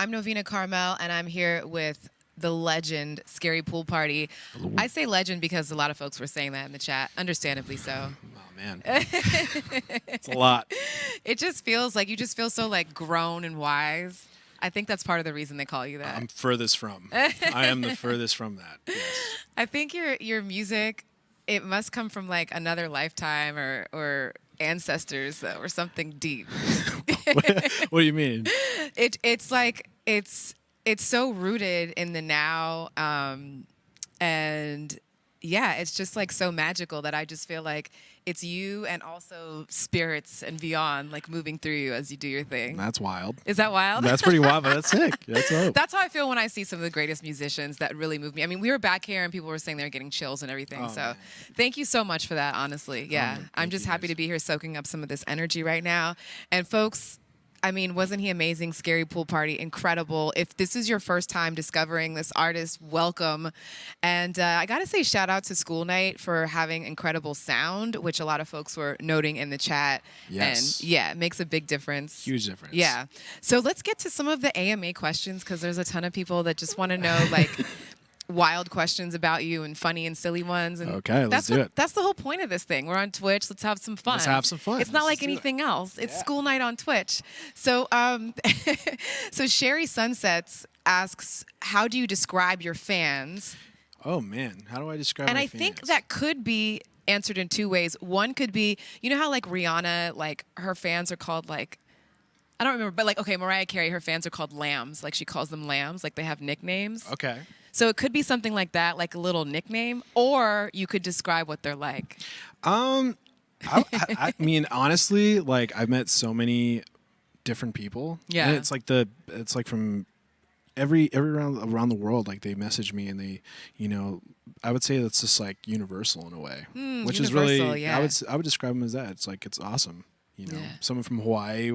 I'm Novena Carmel, and I'm here with the legend, Scary Pool Party. I say legend because a lot of folks were saying that in the chat, understandably so. Oh, man. It's a lot. It just feels like you just feel so like grown and wise. I think that's part of the reason they call you that. I'm furthest from. I am the furthest from that. Yes. I think your music, it must come from like another lifetime or ancestors or something deep. What do you mean? It's like it's so rooted in the now, and yeah, it's just like so magical that I just feel like it's you and also spirits and beyond like moving through you as you do your thing. That's wild. Is that wild? That's pretty wild, but that's sick. That's dope. That's how I feel when I see some of the greatest musicians that really move me. I mean, we were back here and people were saying they were getting chills and everything. So man. thank you so much for that, honestly. Yeah, I'm just happy to be here soaking up some of this energy right now. And folks, I mean, wasn't he amazing? Scary Pool Party, incredible. If this is your first time discovering this artist, welcome. And I got to say shout out to School Night for having incredible sound, which a lot of folks were noting in the chat. Yes. And yeah, it makes a big difference. Huge difference. Yeah. So let's get to some of the AMA questions because there's a ton of people that just want to know like wild questions about you and funny and silly ones. And okay, let's do it. That's the whole point of this thing. We're on Twitch. Let's have some fun. Let's have some fun. It's not like anything else. It's School Night on Twitch. So, so Sherry Sunsets asks, how do you describe your fans? Oh, man. How do I describe And my I fans? think that could be answered in two ways. One could be, you know how like Rihanna, like her fans are called like, I don't remember, but like, okay, Mariah Carey, her fans are called lambs. Like she calls them lambs. Like they have nicknames. Okay. So it could be something like that, like a little nickname, or you could describe what they're like. I mean, honestly, like I've met so many different people. Yeah. And it's like from every around the world, like they message me and they, you know, I would say that's just like universal in a way, which is really, yeah. I would describe them as that. It's like, it's awesome. You know, Yeah. someone from Hawaii,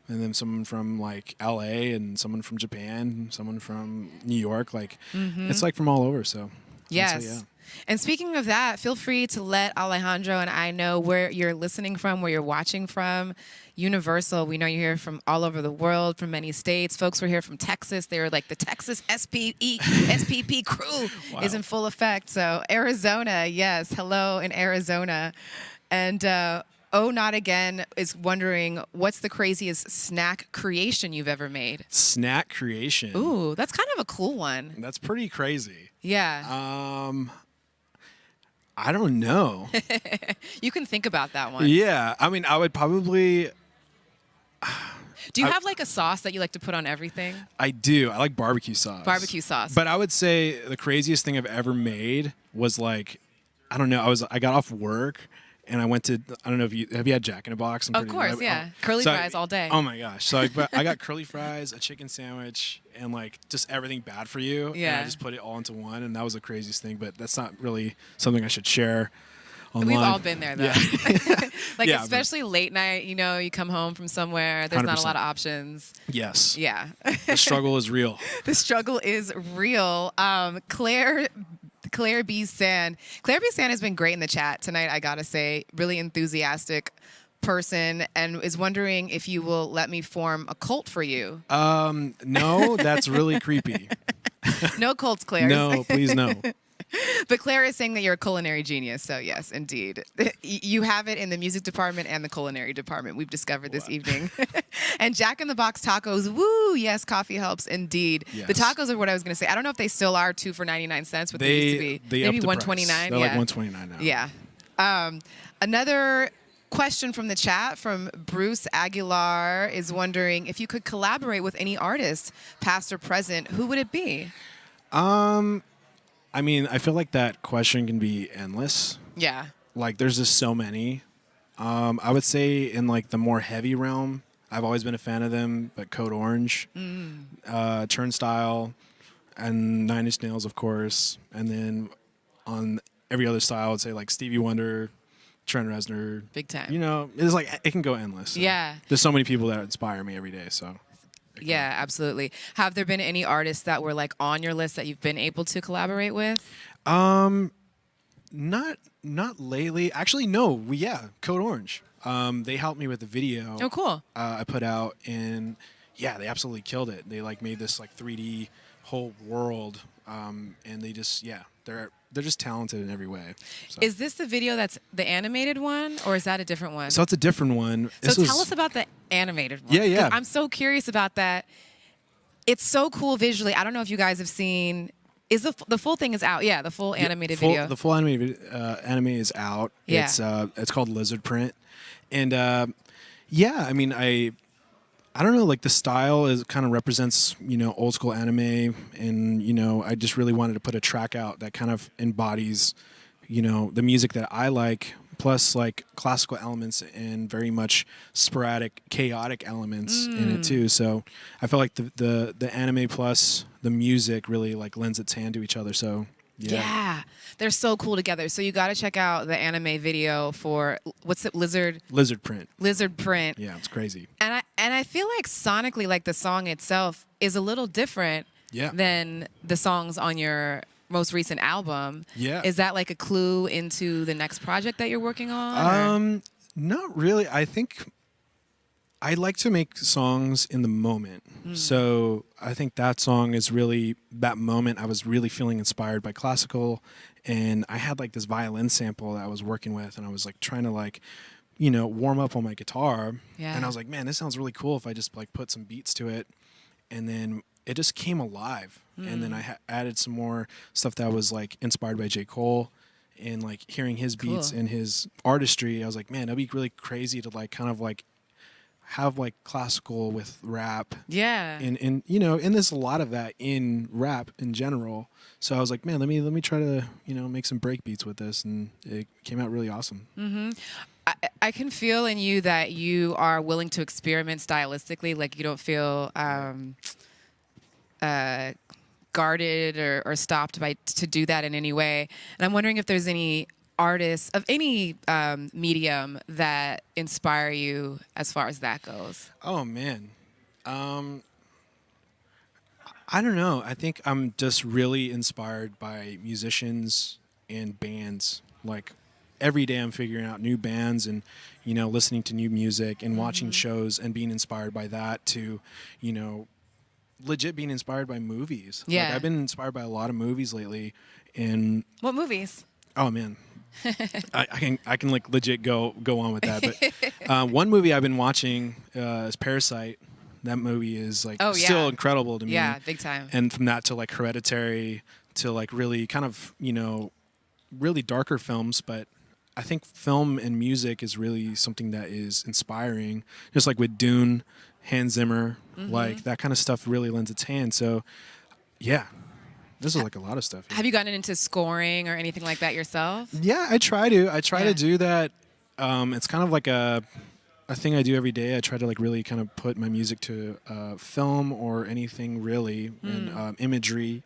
and then someone from like LA, and someone from Japan, someone from New York. Like, it's like from all over. So, Yes. I'd say, yeah. And speaking of that, feel free to let Alejandro and I know where you're listening from, where you're watching from. Universal, we know you're here from all over the world, from many states. Folks were here from Texas. They were like the Texas SPP crew is in full effect. So Arizona, yes, hello in Arizona. And Oh Not Again is wondering, what's the craziest snack creation you've ever made? Snack creation. Ooh, that's kind of a cool one. That's pretty crazy. Yeah. I don't know. You can think about that one. Yeah, I mean, I would probably. Do you have like a sauce that you like to put on everything? I do. I like barbecue sauce. Barbecue sauce. But I would say the craziest thing I've ever made was like, I don't know. I got off work and I went to, I don't know if you have had Jack in a Box. Of course, yeah. Curly fries all day. Oh my gosh! So I got curly fries, a chicken sandwich, and like just everything bad for you. Yeah. And I just put it all into one, and that was the craziest thing. But that's not really something I should share online. We've all been there though. Yeah. Like Yeah, especially late night, you know, you come home from somewhere, there's not a 100%. lot of options. Yes. Yeah. The struggle is real. The struggle is real. Claire B. Sand has been great in the chat tonight, I gotta say. Really enthusiastic person, and is wondering if you will let me form a cult for you. No, that's really creepy. No cults, Claire. No, please no. But Claire is saying that you're a culinary genius, so yes, indeed. You have it in the music department and the culinary department, we've discovered this evening. And Jack in the Box tacos, woo, yes, coffee helps, indeed. Yes. The tacos are what I was going to say. I don't know if they still are 2 for 99 cents, but they used to be. Maybe upped the price. $1.29. They're like $1.29 now. Yeah. Another question from the chat from Bruce Aguilar is wondering if you could collaborate with any artist, past or present, who would it be? I mean, I feel like that question can be endless. Yeah. Like, there's just so many. I would say in like the more heavy realm, I've always been a fan of them, but Code Orange, Turnstile, and Nine Inch Nails, of course. And then on every other style, I would say like Stevie Wonder, Trent Reznor. Big time. You know, it's like, it can go endless. So. Yeah. There's so many people that inspire me every day, so. Yeah, absolutely. Have there been any artists that were like on your list that you've been able to collaborate with? Not lately. Actually, no. Code Orange. They helped me with the video. Oh, cool. I put out, and yeah, they absolutely killed it. They like made this like 3D whole world, and they just they're just talented in every way. So. Is this the video that's the animated one, or is that a different one? So it's a different one. So tell us about the animated one. Yeah, yeah. 'Cause I'm so curious about that. It's so cool visually. I don't know if you guys have seen. Is the full thing is out? Yeah, the full animated video. The full animated anime is out. Yeah. It's called Lizard Print, and yeah, I mean I don't know, like the style is kind of represents, old school anime, and I just really wanted to put a track out that kind of embodies, the music that I like, plus like classical elements and very much sporadic, chaotic elements in it too. So I feel like the anime plus the music really like lends its hand to each other. So yeah, they're so cool together. So you got to check out the anime video for what's it, Lizard Print. Lizard Print. Yeah, it's crazy. And I feel like sonically, like the song itself is a little different than the songs on your most recent album. Yeah. Is that like a clue into the next project that you're working on? Not really. I think I like to make songs in the moment. So I think that song is really that moment. I was really feeling inspired by classical, and I had like this violin sample that I was working with, and I was like trying to like, warm up on my guitar. Yeah. And I was like, man, this sounds really cool if I just like put some beats to it. And then it just came alive. And then I added some more stuff that was like inspired by J. Cole, and like hearing his beats and his artistry. I was like, man, that'd be really crazy to like kind of like have like classical with rap. Yeah. And and there's a lot of that in rap in general. So I was like, man, let me try to, make some break beats with this, and it came out really awesome. I can feel in you that you are willing to experiment stylistically. Like you don't feel guarded or stopped to do that in any way. And I'm wondering if there's any artists of any medium that inspire you as far as that goes. Oh man, I don't know. I think I'm just really inspired by musicians and bands. Like every day I'm figuring out new bands and, listening to new music and watching shows and being inspired by that to, legit being inspired by movies. Yeah. Like I've been inspired by a lot of movies lately. And what movies? Oh man. I can like legit go on with that. But one movie I've been watching is Parasite. That movie is like still incredible to me. Yeah, big time. And from that to like Hereditary to like really kind of, really darker films. But I think film and music is really something that is inspiring. Just like with Dune, Hans Zimmer, like that kind of stuff really lends its hand. So yeah. This is like a lot of stuff. Yeah. Have you gotten into scoring or anything like that yourself? Yeah, I try to do that. It's kind of like a thing I do every day. I try to like really kind of put my music to film or anything really, and imagery.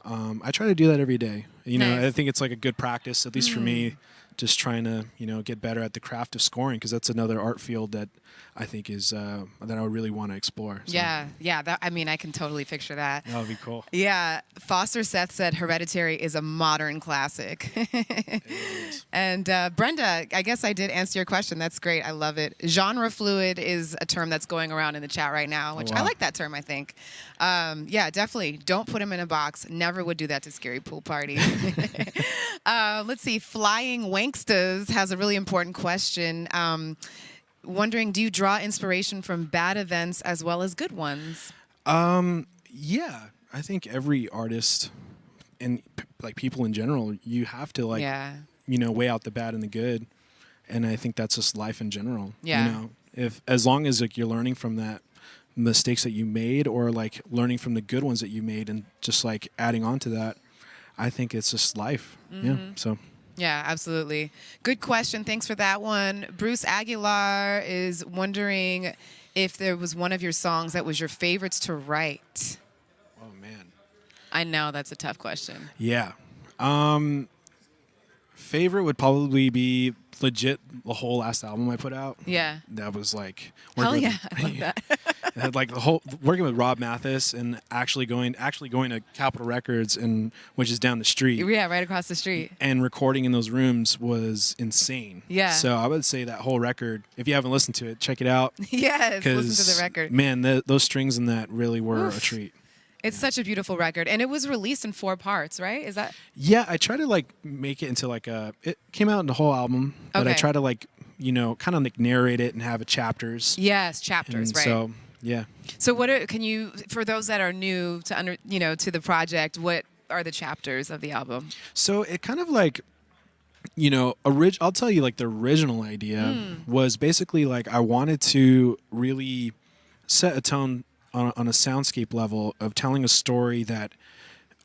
I try to do that every day. Nice. I think it's like a good practice, at least for me, just trying to, get better at the craft of scoring, because that's another art field that I think is that I really want to explore. So. Yeah. I can totally picture that. That would be cool. Yeah. Foster Seth said Hereditary is a modern classic. It is. And Brenda, I guess I did answer your question. That's great. I love it. Genre fluid is a term that's going around in the chat right now, which I like that term, I think. Yeah, definitely. Don't put him in a box. Never would do that to Scary Pool Party. Let's see. Flying Wanksters has a really important question. Wondering, do you draw inspiration from bad events as well as good ones? Yeah, I think every artist and like people in general, you have to like, weigh out the bad and the good. And I think that's just life in general. Yeah. If as long as like you're learning from that mistakes that you made, or like learning from the good ones that you made and just like adding on to that, I think it's just life. Yeah. So. Yeah, absolutely. Good question. Thanks for that one. Bruce Aguilar is wondering if there was one of your songs that was your favorites to write. Oh, man. I know that's a tough question. Yeah. Favorite would probably be legit the whole last album I put out. Yeah. That was like... Hell yeah. I love that. It had like the whole working with Rob Mathis and actually going to Capitol Records, and which is down the street. Yeah, right across the street. And recording in those rooms was insane. Yeah. So I would say that whole record, if you haven't listened to it, check it out. Yes, listen to the record. Man, those strings in that really were a treat. It's such a beautiful record, and it was released in 4 parts, right? Is that? Yeah, I try to like make it into like it came out in the whole album, but I Okay. try to like, kind of like narrate it and have it chapters. Yes, chapters, And right? So, yeah. So can you, for those that are new to to the project, what are the chapters of the album? So it kind of like, I'll tell you like the original idea was basically like I wanted to really set a tone on a soundscape level of telling a story that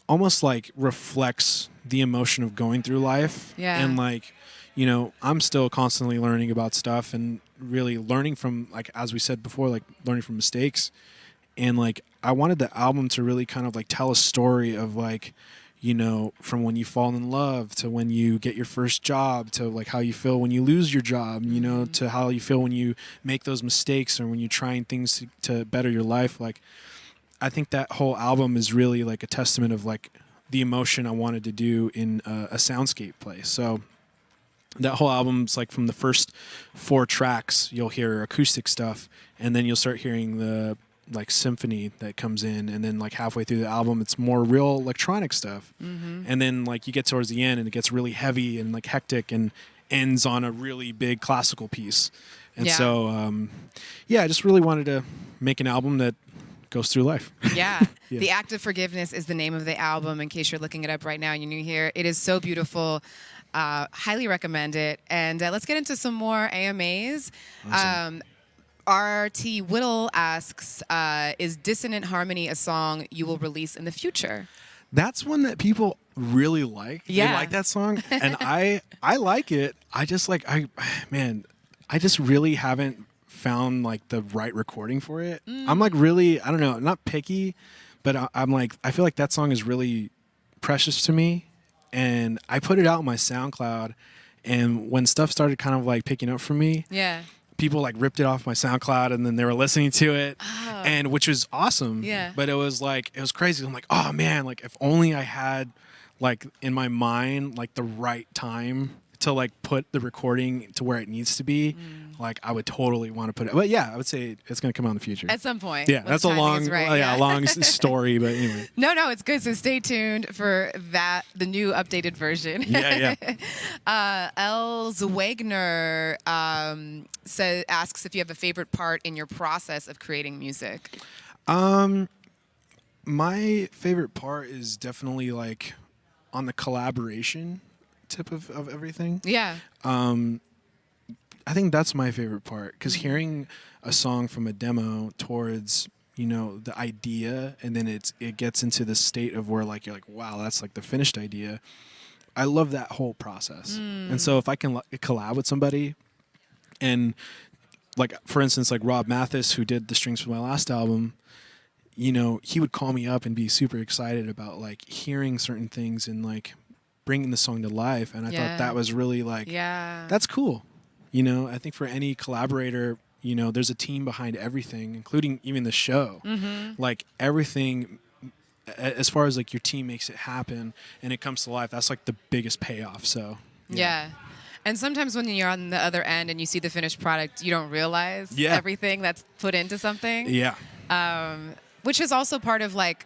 almost like reflects the emotion of going through life. Yeah. And like, I'm still constantly learning about stuff and really learning from, like, as we said before, like learning from mistakes. And like, I wanted the album to really kind of like tell a story of like, from when you fall in love to when you get your first job to like how you feel when you lose your job, to how you feel when you make those mistakes or when you're trying things to better your life. Like, I think that whole album is really like a testament of like the emotion I wanted to do in a soundscape place. So that whole album's like from the first 4 tracks, you'll hear acoustic stuff, and then you'll start hearing the like symphony that comes in, and then like halfway through the album it's more real electronic stuff. And then like you get towards the end and it gets really heavy and like hectic and ends on a really big classical piece. And so I just really wanted to make an album that goes through life. Yeah. Yeah. The Act of Forgiveness is the name of the album, in case you're looking it up right now and you're new here. It is so beautiful. Highly recommend it. And let's get into some more AMAs. Awesome. RT Whittle asks, is Dissonant Harmony a song you will release in the future? That's one that people really like. Yeah. They like that song, and I like it. I just like I just really haven't found like the right recording for it. I'm like really, I don't know, not picky, but I'm like, I feel like that song is really precious to me, and I put it out on my SoundCloud, and when stuff started kind of like picking up for me, Yeah. people like ripped it off my SoundCloud, and then they were listening to it, and which was awesome. Yeah. But it was crazy. I'm like, oh man, like if only I had like in my mind like the right time to like put the recording to where it needs to be. Like I would totally want to put it. But yeah, I would say it's going to come out in the future. At some point. Yeah, when that's the a timing long, is right, long story. But anyway. No, it's good. So stay tuned for that, the new updated version. Yeah. Els Wagner asks if you have a favorite part in your process of creating music. My favorite part is definitely like on the collaboration tip of everything. Yeah. I think that's my favorite part, because hearing a song from a demo towards the idea, and then it gets into the state of where like you're like, wow, that's like the finished idea. I love that whole process. And so if I can collab with somebody, and like for instance like Rob Mathis, who did the strings for my last album, he would call me up and be super excited about like hearing certain things and like bringing the song to life, and I thought that was really like, that's cool. I think for any collaborator, there's a team behind everything, including even the show. Like everything, as far as like your team makes it happen and it comes to life, that's like the biggest payoff. So Yeah. And sometimes when you're on the other end and you see the finished product, you don't realize everything that's put into something. Yeah. Which is also part of like,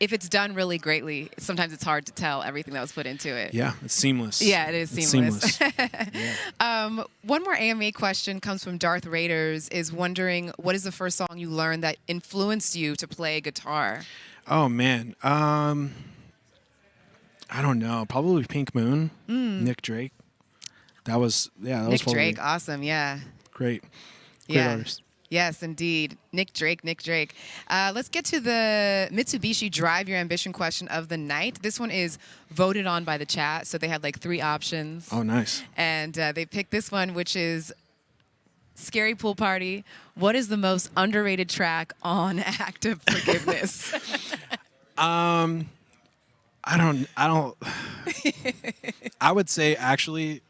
if it's done really greatly, sometimes it's hard to tell everything that was put into it. Yeah, it's seamless. Yeah, it is seamless. Yeah. One more AMA question comes from Darth Raiders, is wondering, what is the first song you learned that influenced you to play guitar? Oh, man. I don't know. Probably Pink Moon, Nick Drake. That was Nick probably Drake, awesome, yeah. Great Yeah. artist. Yes, indeed. Nick Drake. Let's get to the Mitsubishi Drive Your Ambition question of the night. This one is voted on by the chat, so they had like 3 options. Oh, nice. And they picked this one, which is Scary Pool Party. What is the most underrated track on Act of Forgiveness? I don't I would say actually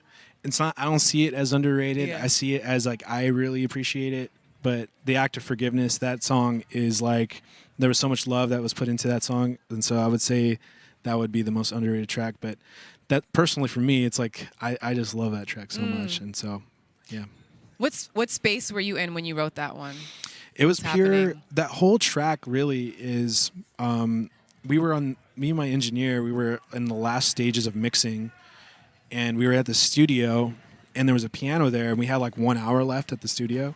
it's not, I don't see it as underrated. Yeah. I see it as like I really appreciate it. but the act of forgiveness, that song is like, there was so much love that was put into that song. And so I would say that would be the most underrated track. But that personally for me, it's like, I just love that track so much. And so, yeah. What space were you in when you wrote that one? It was What's pure, happening? that whole track really is, we were on, me and my engineer, we were in the last stages of mixing, and we were at the studio, and there was a piano there, and we had like 1 hour left at the studio.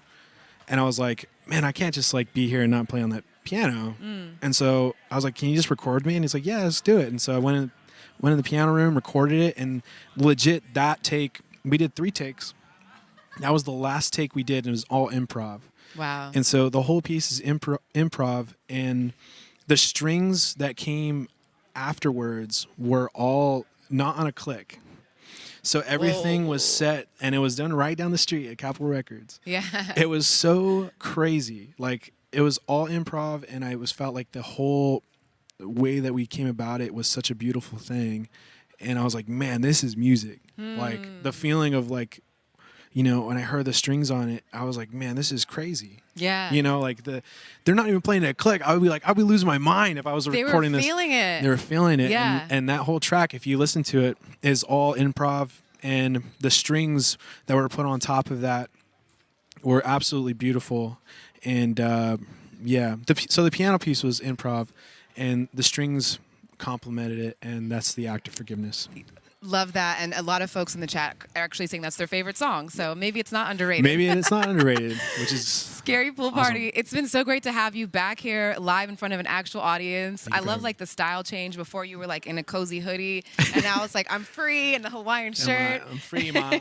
And I was like, man, I can't just like be here and not play on that piano. And so I was like, can you just record me? And he's like, yeah, let's do it. And so I went in the piano room, recorded it, and legit that take, we did 3 takes. That was the last take we did, and it was all improv. Wow. And so the whole piece is improv, and the strings that came afterwards were all not on a click. So everything was set, and it was done right down the street at Capitol Records. Yeah. It was so crazy. Like, it was all improv, and I felt like the whole way that we came about it was such a beautiful thing. And I was like, man, this is music. Like, the feeling of like, you know, when I heard the strings on it, I was like, man, this is crazy. Yeah. You know, like they're not even playing it a click. I would be losing my mind if I was recording this. They were feeling it. They were feeling it. Yeah. And that whole track, if you listen to it, is all improv, and the strings that were put on top of that were absolutely beautiful. And yeah, so the piano piece was improv, and the strings complemented it, and that's the act of forgiveness. Love that. And a lot of folks in the chat are actually saying that's their favorite song. So maybe it's not underrated. Maybe it's not underrated, which is Scary Pool Party. It's been so great to have you back here live in front of an actual audience. I love like the style change. Before you were like in a cozy hoodie, and now it's like I'm free in the Hawaiian shirt. I'm free, mom.